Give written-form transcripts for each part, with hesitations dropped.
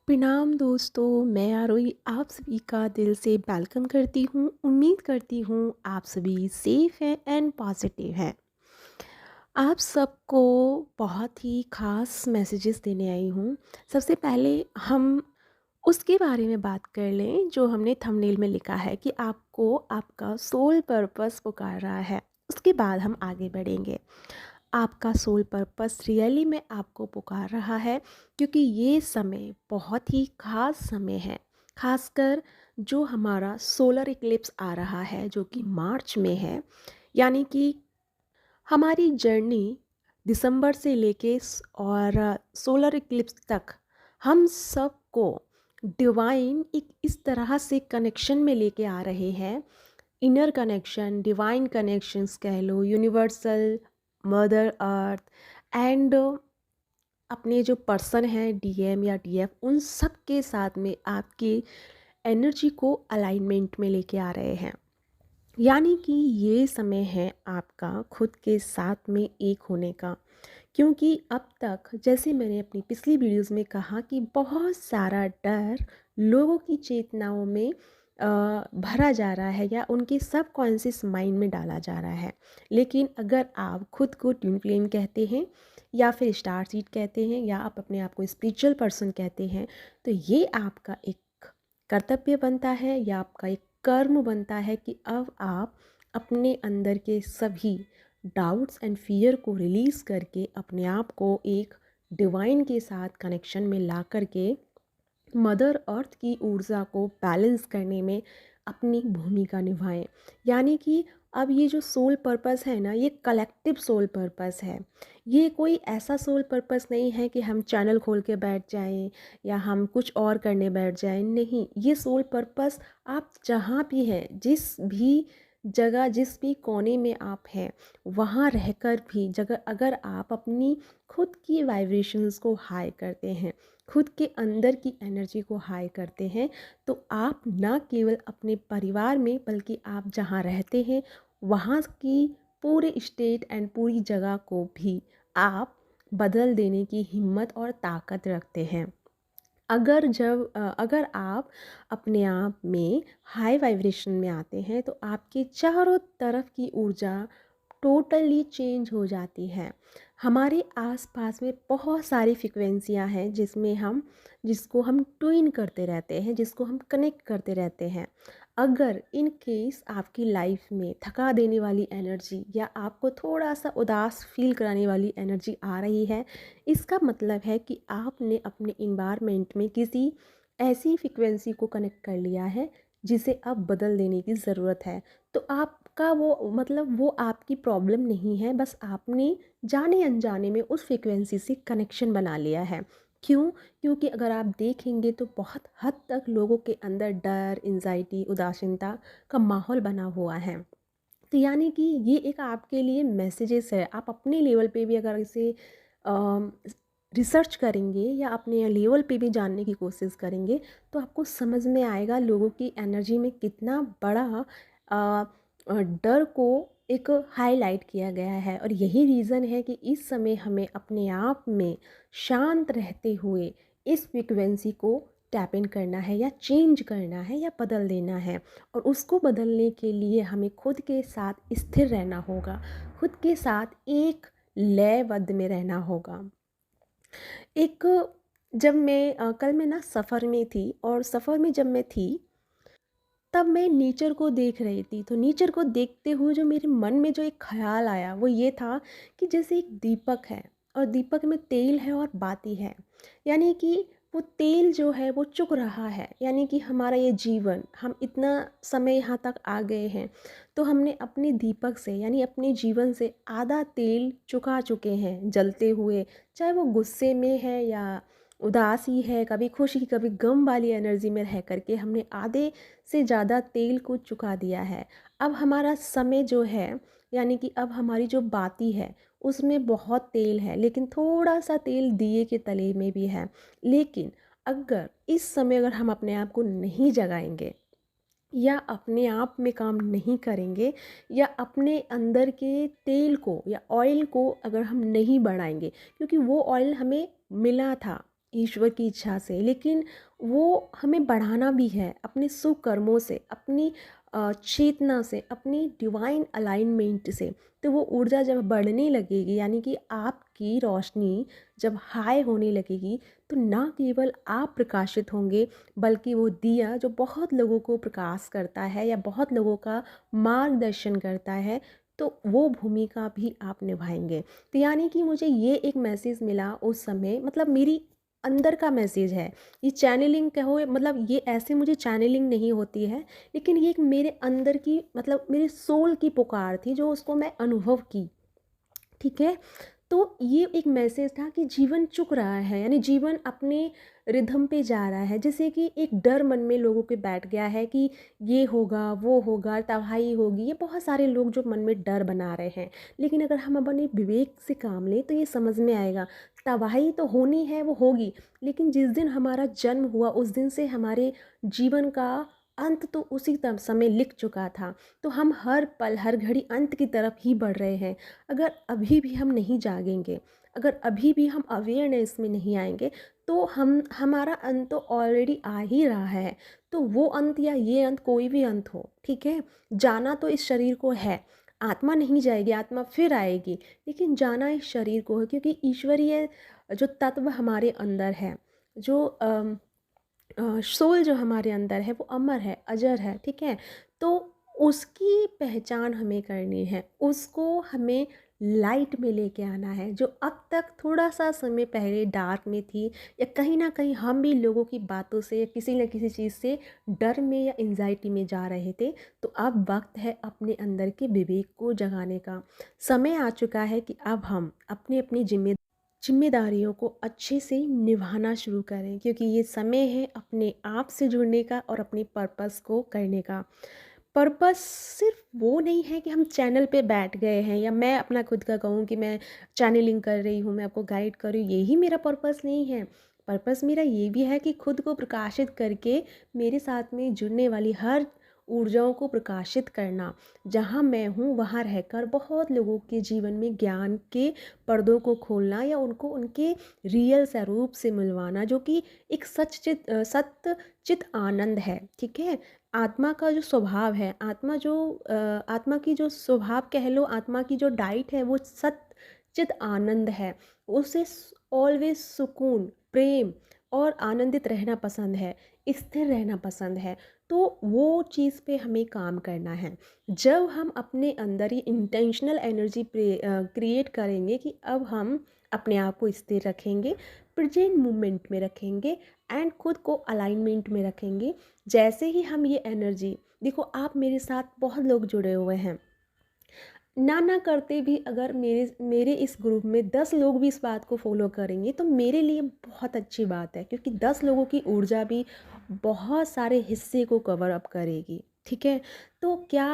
प्रणाम दोस्तों, मैं आरोही आप सभी का दिल से वेलकम करती हूँ। उम्मीद करती हूँ आप सभी सेफ हैं एंड पॉजिटिव हैं। आप सबको बहुत ही ख़ास मैसेजेस देने आई हूँ। सबसे पहले हम उसके बारे में बात कर लें जो हमने थंबनेल में लिखा है कि आपको आपका सोल पर्पस पुकार रहा है। उसके बाद हम आगे बढ़ेंगे। आपका सोल पर्पस रियली में आपको पुकार रहा है क्योंकि ये समय बहुत ही ख़ास समय है। ख़ासकर जो हमारा सोलर इक्लिप्स आ रहा है जो कि मार्च में है, यानी कि हमारी जर्नी दिसंबर से लेके और सोलर इक्लिप्स तक हम सबको डिवाइन एक इस तरह से कनेक्शन में लेके आ रहे हैं। इनर कनेक्शन, डिवाइन कनेक्शंस कह लो, यूनिवर्सल, मदर अर्थ एंड अपने जो पर्सन हैं डीएम या डीएफ, उन सब के साथ में आपकी एनर्जी को अलाइनमेंट में लेके आ रहे हैं। यानी कि ये समय है आपका खुद के साथ में एक होने का। क्योंकि अब तक जैसे मैंने अपनी पिछली वीडियोस में कहा कि बहुत सारा डर लोगों की चेतनाओं में भरा जा रहा है या उनके सबकॉन्शियस माइंड में डाला जा रहा है। लेकिन अगर आप खुद को ट्विन फ्लेम कहते हैं या फिर स्टार सीड कहते हैं या आप अपने आप को स्पिरिचुअल पर्सन कहते हैं, तो ये आपका एक कर्तव्य बनता है या आपका एक कर्म बनता है कि अब आप अपने अंदर के सभी डाउट्स एंड फियर को रिलीज़ करके अपने आप को एक डिवाइन के साथ कनेक्शन में ला करके मदर अर्थ की ऊर्जा को बैलेंस करने में अपनी भूमिका निभाएं। यानी कि अब ये जो सोल पर्पस है ना, ये कलेक्टिव सोल पर्पस है। ये कोई ऐसा सोल पर्पस नहीं है कि हम चैनल खोल के बैठ जाएं या हम कुछ और करने बैठ जाएं। नहीं, ये सोल पर्पस आप जहाँ भी हैं, जिस भी जगह, जिस भी कोने में आप हैं, वहाँ रहकर भी जगह अगर आप अपनी खुद की वाइब्रेशंस को हाई करते हैं, खुद के अंदर की एनर्जी को हाई करते हैं, तो आप ना केवल अपने परिवार में बल्कि आप जहाँ रहते हैं वहाँ की पूरे स्टेट एंड पूरी जगह को भी आप बदल देने की हिम्मत और ताकत रखते हैं। अगर आप अपने आप में हाई वाइब्रेशन में आते हैं तो आपके चारों तरफ की ऊर्जा टोटली चेंज हो जाती है। हमारे आसपास में बहुत सारी फ्रिक्वेंसियाँ हैं जिसको हम ट्यून करते रहते हैं, जिसको हम कनेक्ट करते रहते हैं। अगर इन केस आपकी लाइफ में थका देने वाली एनर्जी या आपको थोड़ा सा उदास फील कराने वाली एनर्जी आ रही है, इसका मतलब है कि आपने अपने इन्वायरमेंट में किसी ऐसी फ्रिक्वेंसी को कनेक्ट कर लिया है जिसे अब बदल देने की ज़रूरत है। तो आपका वो मतलब वो आपकी प्रॉब्लम नहीं है, बस आपने जाने अनजाने में उस फ्रिक्वेंसी से कनेक्शन बना लिया है। क्यों? क्योंकि अगर आप देखेंगे तो बहुत हद तक लोगों के अंदर डर, एंजाइटी, उदासीनता का माहौल बना हुआ है। तो यानी कि ये एक आपके लिए मैसेजेस है। आप अपने लेवल पे भी अगर इसे रिसर्च करेंगे या अपने लेवल पे भी जानने की कोशिश करेंगे तो आपको समझ में आएगा लोगों की एनर्जी में कितना बड़ा डर को एक हाईलाइट किया गया है। और यही रीज़न है कि इस समय हमें अपने आप में शांत रहते हुए इस फ्रिक्वेंसी को टैप इन करना है या चेंज करना है या बदल देना है। और उसको बदलने के लिए हमें खुद के साथ स्थिर रहना होगा, खुद के साथ एक लयबद्ध में रहना होगा। एक जब मैं कल मैं ना सफ़र में थी और सफ़र में जब मैं थी तब मैं नेचर को देख रही थी। तो नेचर को देखते हुए जो मेरे मन में जो एक ख़्याल आया वो ये था कि जैसे एक दीपक है और दीपक में तेल है और बाती है। यानी कि वो तेल जो है वो चुक रहा है, यानी कि हमारा ये जीवन, हम इतना समय यहाँ तक आ गए हैं तो हमने अपने दीपक से यानी अपने जीवन से आधा तेल चुका चुके हैं जलते हुए। चाहे वो गुस्से में है या उदासी है, कभी खुशी कभी गम वाली एनर्जी में रह करके हमने आधे से ज़्यादा तेल को चुका दिया है। अब हमारा समय जो है, यानी कि अब हमारी जो बाती है उसमें बहुत तेल है लेकिन थोड़ा सा तेल दिए के तले में भी है। लेकिन अगर इस समय अगर हम अपने आप को नहीं जगाएंगे या अपने आप में काम नहीं करेंगे या अपने अंदर के तेल को या ऑयल को अगर हम नहीं बढ़ाएंगे, क्योंकि वो ऑयल हमें मिला था ईश्वर की इच्छा से, लेकिन वो हमें बढ़ाना भी है अपने सुकर्मों से, अपनी चेतना से, अपनी डिवाइन अलाइनमेंट से। तो वो ऊर्जा जब बढ़ने लगेगी, यानी कि आपकी रोशनी जब हाई होने लगेगी, तो ना केवल आप प्रकाशित होंगे, बल्कि वो दिया जो बहुत लोगों को प्रकाश करता है या बहुत लोगों का मार्गदर्शन करता है, तो वो भूमिका भी आप निभाएंगे। तो यानी कि मुझे ये एक मैसेज मिला उस समय, मतलब मेरी अंदर का मैसेज है। ये चैनलिंग कहो, मतलब ये ऐसे मुझे चैनलिंग नहीं होती है, लेकिन ये एक मेरे अंदर की, मतलब मेरे सोल की पुकार थी, जो उसको मैं अनुभव की। ठीक है। तो ये एक मैसेज था कि जीवन चुक रहा है, यानी जीवन अपने रिधम पे जा रहा है। जैसे कि एक डर मन में लोगों के बैठ गया है कि ये होगा, वो होगा, तबाही होगी, ये बहुत सारे लोग जो मन में डर बना रहे हैं। लेकिन अगर हम अपने विवेक से काम लें तो ये समझ में आएगा, तबाही तो होनी है, वो होगी, लेकिन जिस दिन हमारा जन्म हुआ उस दिन से हमारे जीवन का अंत तो उसी समय लिख चुका था। तो हम हर पल हर घड़ी अंत की तरफ ही बढ़ रहे हैं। अगर अभी भी हम नहीं जागेंगे, अगर अभी भी हम अवेयरनेस में नहीं आएंगे, तो हमारा अंत तो ऑलरेडी आ ही रहा है। तो वो अंत या ये अंत, कोई भी अंत हो, ठीक है, जाना तो इस शरीर को है। आत्मा नहीं जाएगी, आत्मा फिर आएगी, लेकिन जाना इस शरीर को है, क्योंकि ईश्वरीय जो तत्व हमारे अंदर है, जो सोल जो हमारे अंदर है, वो अमर है, अजर है। ठीक है। तो उसकी पहचान हमें करनी है, उसको हमें लाइट में लेके आना है, जो अब तक थोड़ा सा समय पहले डार्क में थी, या कहीं ना कहीं हम भी लोगों की बातों से या किसी न किसी चीज़ से डर में या एंजाइटी में जा रहे थे। तो अब वक्त है अपने अंदर के विवेक को जगाने का। समय आ चुका है कि अब हम अपनी अपनी जिम्मेदारियों को अच्छे से निभाना शुरू करें, क्योंकि ये समय है अपने आप से जुड़ने का और अपने पर्पस को करने का। पर्पस सिर्फ वो नहीं है कि हम चैनल पे बैठ गए हैं, या मैं अपना खुद का कहूँ कि मैं चैनलिंग कर रही हूँ, मैं आपको गाइड कर रही हूँ, यही मेरा पर्पस नहीं है। पर्पस मेरा ये भी है कि खुद को प्रकाशित करके मेरे साथ में जुड़ने वाली हर ऊर्जाओं को प्रकाशित करना, जहाँ मैं हूँ वहाँ रहकर बहुत लोगों के जीवन में ज्ञान के पर्दों को खोलना, या उनको उनके रियल स्वरूप से मिलवाना, जो कि एक सत्य चित आनंद है। ठीक है। आत्मा का जो स्वभाव है, आत्मा की जो स्वभाव कह लो, आत्मा की जो डाइट है, वो सत्य चित आनंद है। उसे ऑलवेज सुकून, प्रेम और आनंदित रहना पसंद है, स्थिर रहना पसंद है। तो वो चीज़ पे हमें काम करना है। जब हम अपने अंदर ये इंटेंशनल एनर्जी क्रिएट करेंगे कि अब हम अपने आप को स्थिर रखेंगे, प्रेजेंट मोमेंट में रखेंगे, एंड खुद को अलाइनमेंट में रखेंगे। जैसे ही हम ये एनर्जी, देखो आप मेरे साथ बहुत लोग जुड़े हुए हैं, ना करते भी अगर मेरे मेरे इस ग्रुप में 10 लोग भी इस बात को फॉलो करेंगे, तो मेरे लिए बहुत अच्छी बात है, क्योंकि 10 लोगों की ऊर्जा भी बहुत सारे हिस्से को कवर अप करेगी। ठीक है। तो क्या,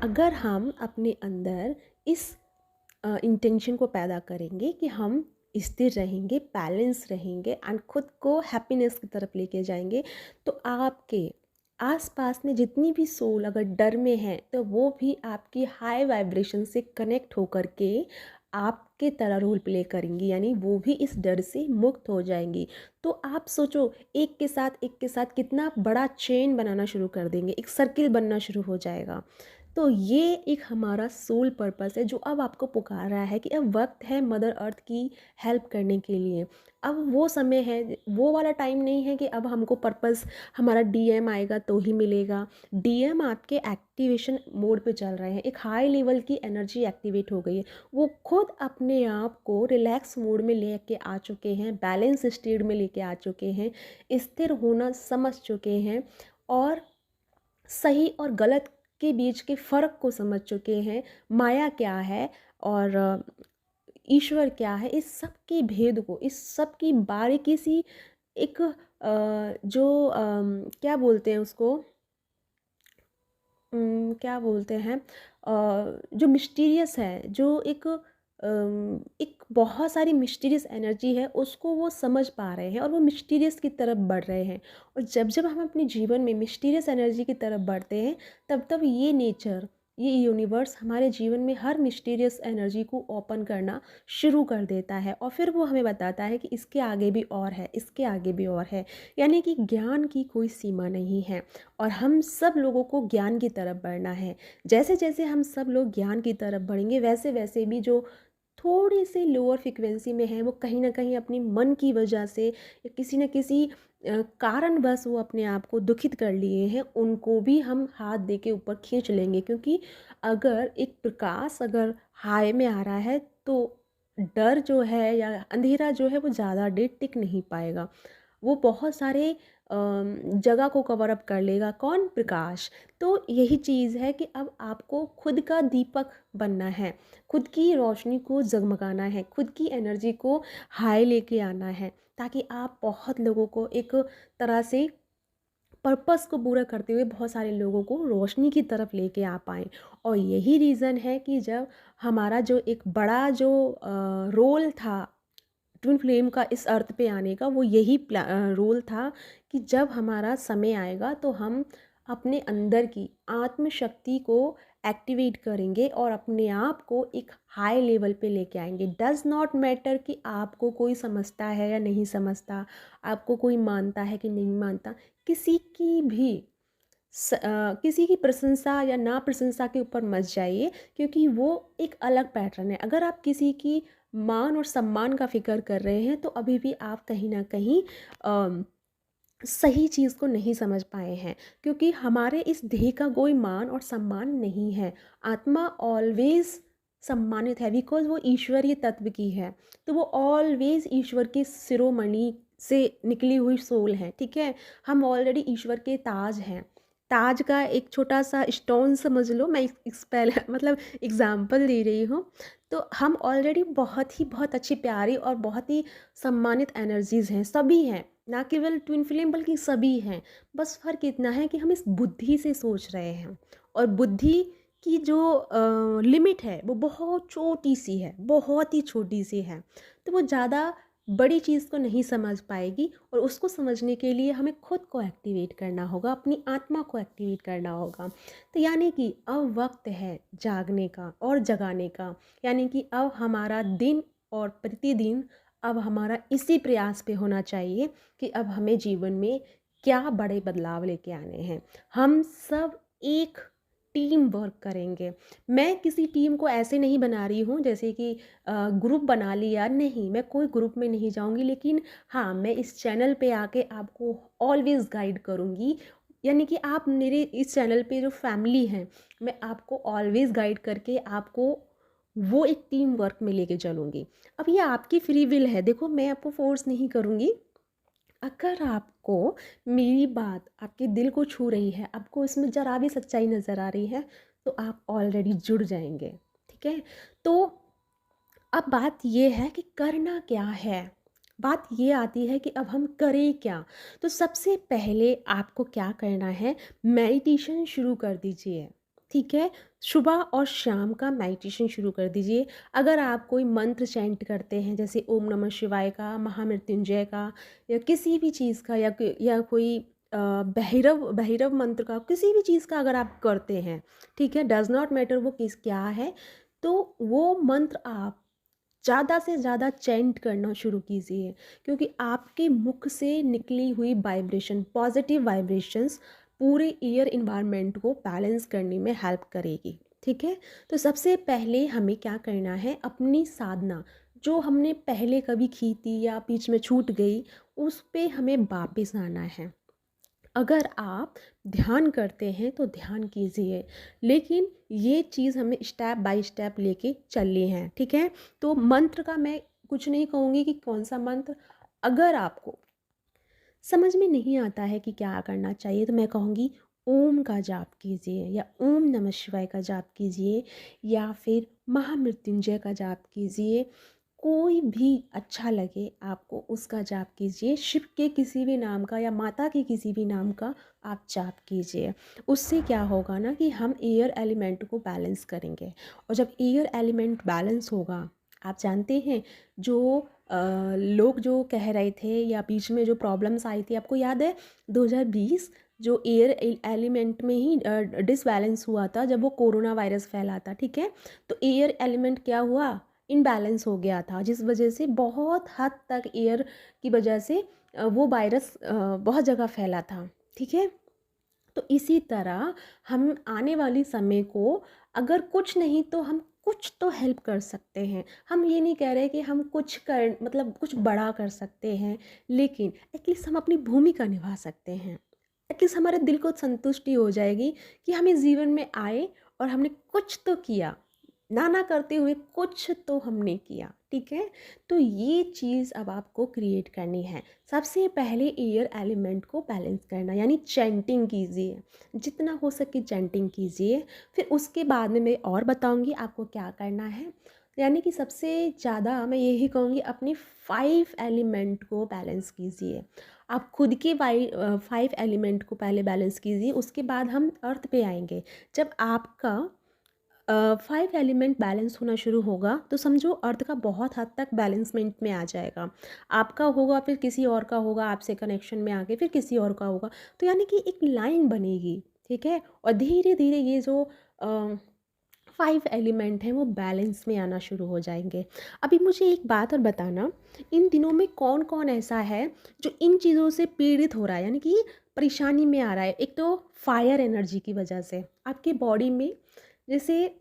अगर हम अपने अंदर इस इंटेंशन को पैदा करेंगे कि हम स्थिर रहेंगे, बैलेंस रहेंगे, एंड खुद को हैप्पीनेस की तरफ लेके जाएंगे, तो आपके आसपास में जितनी भी सोल अगर डर में है, तो वो भी आपकी हाई वाइब्रेशन से कनेक्ट होकर के आपके तरह रोल प्ले करेंगी, यानी वो भी इस डर से मुक्त हो जाएंगी। तो आप सोचो, एक के साथ कितना बड़ा चेन बनाना शुरू कर देंगे, एक सर्किल बनना शुरू हो जाएगा। तो ये एक हमारा सोल पर्पस है, जो अब आपको पुकार रहा है कि अब वक्त है मदर अर्थ की हेल्प करने के लिए। अब वो समय है, वो वाला टाइम नहीं है कि अब हमको पर्पस, हमारा डीएम आएगा तो ही मिलेगा। डीएम आपके एक्टिवेशन मोड पे चल रहे हैं, एक हाई लेवल की एनर्जी एक्टिवेट हो गई है, वो खुद अपने आप को रिलैक्स मोड में लेके आ चुके हैं, बैलेंस स्टेट में लेके आ चुके हैं, स्थिर होना समझ चुके हैं, और सही और गलत के बीच के फ़र्क को समझ चुके हैं। माया क्या है और ईश्वर क्या है, इस सब के भेद को, इस सब की बारीकी सी एक क्या बोलते हैं उसको, क्या बोलते हैं, जो मिस्टीरियस है, जो एक बहुत सारी मिस्टीरियस एनर्जी है, उसको वो समझ पा रहे हैं और वो मिस्टीरियस की तरफ बढ़ रहे हैं। और जब जब हम अपने जीवन में मिस्टीरियस एनर्जी की तरफ बढ़ते हैं, तब तब ये नेचर, ये यूनिवर्स हमारे जीवन में हर मिस्टीरियस एनर्जी को ओपन करना शुरू कर देता है और फिर वो हमें बताता है कि इसके आगे भी और है, इसके आगे भी और है। यानी कि ज्ञान की कोई सीमा नहीं है और हम सब लोगों को ज्ञान की तरफ बढ़ना है। जैसे जैसे हम सब लोग ज्ञान की तरफ बढ़ेंगे वैसे वैसे भी जो थोड़ी सी लोअर फ्रिक्वेंसी में है वो कहीं ना कहीं अपनी मन की वजह से या किसी न किसी कारणवश वो अपने आप को दुखित कर लिए हैं, उनको भी हम हाथ दे के ऊपर खींच लेंगे। क्योंकि अगर एक प्रकाश अगर हाई में आ रहा है तो डर जो है या अंधेरा जो है वो ज़्यादा देर टिक नहीं पाएगा, वो बहुत सारे जगह को कवर अप कर लेगा। कौन? प्रकाश। तो यही चीज़ है कि अब आपको खुद का दीपक बनना है, खुद की रोशनी को जगमगाना है, खुद की एनर्जी को हाई लेके आना है, ताकि आप बहुत लोगों को एक तरह से पर्पस को पूरा करते हुए बहुत सारे लोगों को रोशनी की तरफ लेके आ पाएँ। और यही रीज़न है कि जब हमारा जो एक बड़ा जो रोल था ट्विन फ्लेम का इस अर्थ पे आने का, वो यही रोल था कि जब हमारा समय आएगा तो हम अपने अंदर की आत्मशक्ति को एक्टिवेट करेंगे और अपने आप को एक हाई लेवल पे लेके आएंगे। डज़ नॉट मैटर कि आपको कोई समझता है या नहीं समझता, आपको कोई मानता है कि नहीं मानता। किसी की भी किसी की प्रशंसा या ना प्रशंसा के ऊपर मत जाइए, क्योंकि वो एक अलग पैटर्न है। अगर आप किसी की मान और सम्मान का फिक्र कर रहे हैं तो अभी भी आप कहीं ना कहीं सही चीज़ को नहीं समझ पाए हैं, क्योंकि हमारे इस देह का कोई मान और सम्मान नहीं है। आत्मा ऑलवेज सम्मानित है बिकॉज वो ईश्वरीय तत्व की है, तो वो ऑलवेज ईश्वर के शिरोमणि से निकली हुई सोल है। ठीक है, हम ऑलरेडी ईश्वर के ताज हैं। ताज का एक छोटा सा स्टोन समझ लो, मैं इस पहले मतलब एग्जाम्पल दे रही हूँ। तो हम ऑलरेडी बहुत अच्छी प्यारी और बहुत ही सम्मानित एनर्जीज़ हैं, सभी हैं, ना केवल ट्विन फ्लेम बल्कि सभी हैं। बस फ़र्क इतना है कि हम इस बुद्धि से सोच रहे हैं और बुद्धि की जो लिमिट है वो बहुत छोटी सी है, बहुत ही छोटी सी है। तो वो ज़्यादा बड़ी चीज़ को नहीं समझ पाएगी और उसको समझने के लिए हमें खुद को एक्टिवेट करना होगा, अपनी आत्मा को एक्टिवेट करना होगा। तो यानी कि अब वक्त है जागने का और जगाने का। यानी कि अब हमारा दिन और प्रतिदिन अब हमारा इसी प्रयास पे होना चाहिए कि अब हमें जीवन में क्या बड़े बदलाव लेके आने हैं। हम सब एक टीम वर्क करेंगे। मैं किसी टीम को ऐसे नहीं बना रही हूँ जैसे कि ग्रुप बना लिया, नहीं, मैं कोई ग्रुप में नहीं जाऊँगी, लेकिन हाँ, मैं इस चैनल पे आके आपको ऑलवेज़ गाइड करूँगी। यानी कि आप मेरे इस चैनल पे जो फैमिली हैं, मैं आपको ऑलवेज़ गाइड करके आपको वो एक टीम वर्क में लेके चलूँगी। अब ये आपकी फ्री विल है, देखो मैं आपको फ़ोर्स नहीं करूँगी। अगर आपको मेरी बात आपके दिल को छू रही है, आपको इसमें ज़रा भी सच्चाई नज़र आ रही है, तो आप ऑलरेडी जुड़ जाएंगे। ठीक है, तो अब बात ये है कि करना क्या है। बात ये आती है कि अब हम करें क्या। तो सबसे पहले आपको क्या करना है, मेडिटेशन शुरू कर दीजिए। ठीक है, सुबह और शाम का मेडिटेशन शुरू कर दीजिए। अगर आप कोई मंत्र चैंट करते हैं जैसे ओम नमः शिवाय का, महामृत्युंजय का, या किसी भी चीज़ का, या कोई भैरव भैरव मंत्र का, किसी भी चीज़ का अगर आप करते हैं, ठीक है, डज़ नॉट मैटर वो किस क्या है, तो वो मंत्र आप ज़्यादा से ज़्यादा चैंट करना शुरू कीजिए। क्योंकि आपके मुख से निकली हुई वाइब्रेशन, पॉजिटिव वाइब्रेशंस पूरे एयर इन्वायरमेंट को बैलेंस करने में हेल्प करेगी। ठीक है, तो सबसे पहले हमें क्या करना है, अपनी साधना जो हमने पहले कभी की थी या बीच में छूट गई, उस पे हमें वापस आना है। अगर आप ध्यान करते हैं तो ध्यान कीजिए, लेकिन ये चीज़ हमें स्टेप बाय स्टेप लेके चलनी है। ठीक है, तो मंत्र का मैं कुछ नहीं कहूँगी कि कौन सा मंत्र। अगर आपको समझ में नहीं आता है कि क्या करना चाहिए, तो मैं कहूँगी ओम का जाप कीजिए, या ओम नमः शिवाय का जाप कीजिए, या फिर महामृत्युंजय का जाप कीजिए। कोई भी अच्छा लगे आपको उसका जाप कीजिए। शिव के किसी भी नाम का या माता के किसी भी नाम का आप जाप कीजिए। उससे क्या होगा ना कि हम एयर एलिमेंट को बैलेंस करेंगे, और जब एयर एलिमेंट बैलेंस होगा, आप जानते हैं जो लोग जो कह रहे थे या बीच में जो प्रॉब्लम्स आई थी, आपको याद है 2020 जो एयर एलिमेंट में ही डिसबैलेंस हुआ था जब वो कोरोना वायरस फैला था, ठीक है। तो एयर एलिमेंट क्या हुआ, इनबैलेंस हो गया था, जिस वजह से बहुत हद तक एयर की वजह से वो वायरस बहुत जगह फैला था, ठीक है। तो इसी तरह हम आने वाली समय को अगर कुछ नहीं तो हम कुछ तो हेल्प कर सकते हैं। हम ये नहीं कह रहे कि हम कुछ कर मतलब कुछ बड़ा कर सकते हैं, लेकिन एटलीस्ट हम अपनी भूमिका निभा सकते हैं। एटलीस्ट हमारे दिल को संतुष्टि हो जाएगी कि हम इस जीवन में आए और हमने कुछ तो किया, ना करते हुए कुछ तो हमने किया, ठीक है। तो ये चीज़ अब आपको क्रिएट करनी है। सबसे पहले एयर एलिमेंट को बैलेंस करना, यानी चैंटिंग कीजिए, जितना हो सके चैंटिंग कीजिए। फिर उसके बाद में मैं और बताऊंगी आपको क्या करना है। यानी कि सबसे ज़्यादा मैं यही कहूँगी, अपने 5 एलिमेंट को बैलेंस कीजिए। आप खुद के 5 एलिमेंट को पहले बैलेंस कीजिए, उसके बाद हम अर्थ पे आएंगे। जब आपका 5 एलिमेंट बैलेंस होना शुरू होगा तो समझो अर्थ का बहुत हद तक बैलेंसमेंट में आ जाएगा। आपका होगा, फिर किसी और का होगा, आपसे कनेक्शन में आके फिर किसी और का होगा। तो यानी कि एक लाइन बनेगी, ठीक है। और धीरे धीरे ये जो 5 एलिमेंट हैं वो बैलेंस में आना शुरू हो जाएंगे। अभी मुझे एक बात और बताना, इन दिनों में कौन कौन ऐसा है जो इन चीज़ों से पीड़ित हो रहा है, यानी कि परेशानी में आ रहा है। एक तो फायर एनर्जी की वजह से आपके बॉडी में जैसे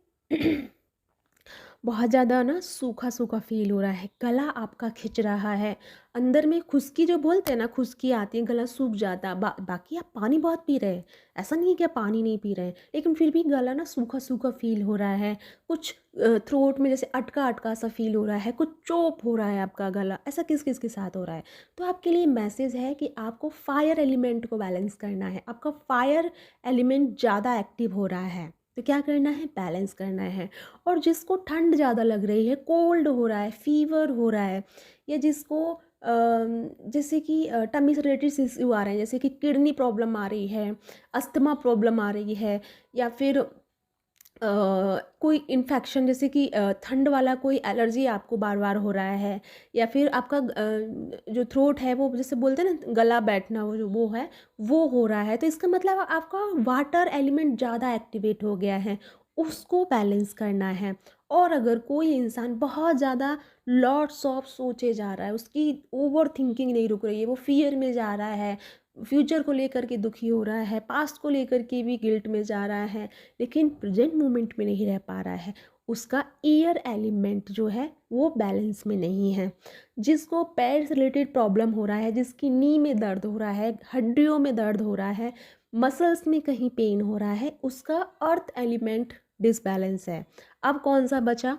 बहुत ज़्यादा ना सूखा सूखा फील हो रहा है, गला आपका खिंच रहा है, अंदर में खुश्की जो बोलते हैं ना, खुश्की आती है, गला सूख जाता है। बाकी आप पानी बहुत पी रहे हैं, ऐसा नहीं है कि आप पानी नहीं पी रहे हैं, लेकिन फिर भी गला ना सूखा सूखा फील हो रहा है। कुछ थ्रोट में जैसे अटका अटका सा फील हो रहा है, कुछ चोप हो रहा है आपका गला, ऐसा किस किस के साथ हो रहा है। तो आपके लिए मैसेज है कि आपको फायर एलिमेंट को बैलेंस करना है। आपका फायर एलिमेंट ज़्यादा एक्टिव हो रहा है, तो क्या करना है, बैलेंस करना है। और जिसको ठंड ज़्यादा लग रही है, कोल्ड हो रहा है, फीवर हो रहा है, या जिसको जैसे कि टमी से रिलेटेड इश्यू आ रहे हैं, जैसे कि किडनी प्रॉब्लम आ रही है, अस्थमा प्रॉब्लम आ रही है, या फिर कोई इन्फेक्शन जैसे कि ठंड वाला कोई एलर्जी आपको बार बार हो रहा है, या फिर आपका जो थ्रोट है वो जैसे बोलते हैं ना गला बैठना, वो है, वो हो रहा है। तो इसका मतलब आपका वाटर एलिमेंट ज़्यादा एक्टिवेट हो गया है, उसको बैलेंस करना है। और अगर कोई इंसान बहुत ज़्यादा लॉट्स ऑफ सोचे जा रहा है, उसकी ओवर थिंकिंग नहीं रुक रही है, वो फियर में जा रहा है, फ्यूचर को लेकर के दुखी हो रहा है, पास्ट को लेकर के भी गिल्ट में जा रहा है, लेकिन प्रेजेंट मोमेंट में नहीं रह पा रहा है, उसका एयर एलिमेंट जो है वो बैलेंस में नहीं है। जिसको पैर से रिलेटेड प्रॉब्लम हो रहा है, जिसकी नी में दर्द हो रहा है, हड्डियों में दर्द हो रहा है, मसल्स में कहीं पेन हो रहा है, उसका अर्थ एलिमेंट डिसबैलेंस है। अब कौन सा बचा,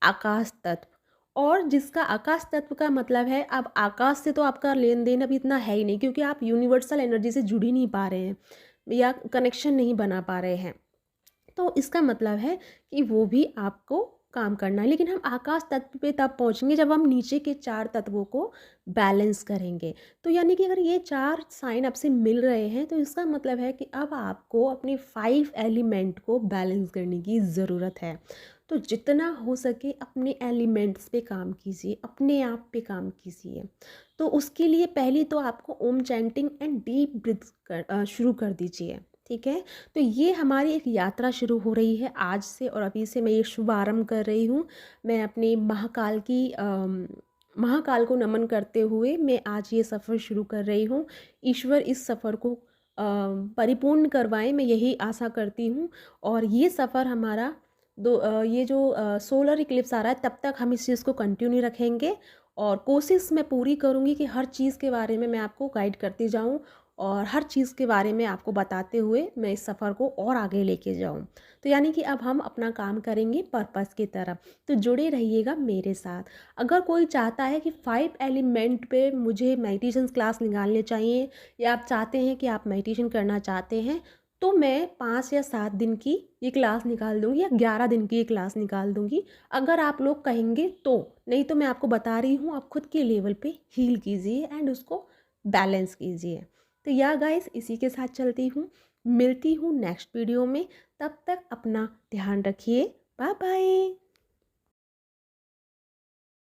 आकाश तत्व। और जिसका आकाश तत्व का मतलब है, अब आकाश से तो आपका लेन देन अभी इतना है ही नहीं, क्योंकि आप यूनिवर्सल एनर्जी से जुड़ ही नहीं पा रहे हैं या कनेक्शन नहीं बना पा रहे हैं। तो इसका मतलब है कि वो भी आपको काम करना है। लेकिन हम आकाश तत्व पे तब पहुंचेंगे जब हम नीचे के 4 तत्वों को बैलेंस करेंगे। तो यानी कि अगर ये 4 साइन आपसे मिल रहे हैं, तो इसका मतलब है कि अब आपको अपने 5 एलिमेंट को बैलेंस करने की ज़रूरत है। तो जितना हो सके अपने एलिमेंट्स पे काम कीजिए, अपने आप पे काम कीजिए। तो उसके लिए पहले तो आपको ओम चैंटिंग एंड डीप ब्रीथ शुरू कर दीजिए, ठीक है। तो ये हमारी एक यात्रा शुरू हो रही है आज से, और अभी से मैं ये शुभारंभ कर रही हूँ। मैं अपने महाकाल को नमन करते हुए मैं आज ये सफ़र शुरू कर रही हूँ। ईश्वर इस सफ़र को परिपूर्ण करवाएं, मैं यही आशा करती हूँ। और ये सफ़र हमारा ये जो सोलर इक्लिप्स आ रहा है तब तक हम इस चीज़ को कंटिन्यू रखेंगे, और कोशिश मैं पूरी करूँगी कि हर चीज़ के बारे में मैं आपको गाइड करती जाऊँ, और हर चीज़ के बारे में आपको बताते हुए मैं इस सफ़र को और आगे लेके जाऊँ। तो यानी कि अब हम अपना काम करेंगे पर्पस की तरफ। तो जुड़े रहिएगा मेरे साथ। अगर कोई चाहता है कि 5 एलिमेंट पे मुझे मेडिटेशन क्लास निकालने चाहिए, या आप चाहते हैं कि आप मेडिटेशन करना चाहते हैं, तो मैं 5 या 7 दिन की ये क्लास निकाल दूँगी, या 11 दिन की ये क्लास निकाल दूँगी, अगर आप लोग कहेंगे तो। नहीं तो मैं आपको बता रही हूँ, आप खुद के लेवल पे हील कीजिए एंड उसको बैलेंस कीजिए। तो या गाइस, इसी के साथ चलती हूँ, मिलती हूँ नेक्स्ट वीडियो में। तब तक अपना ध्यान रखिए। Bye bye.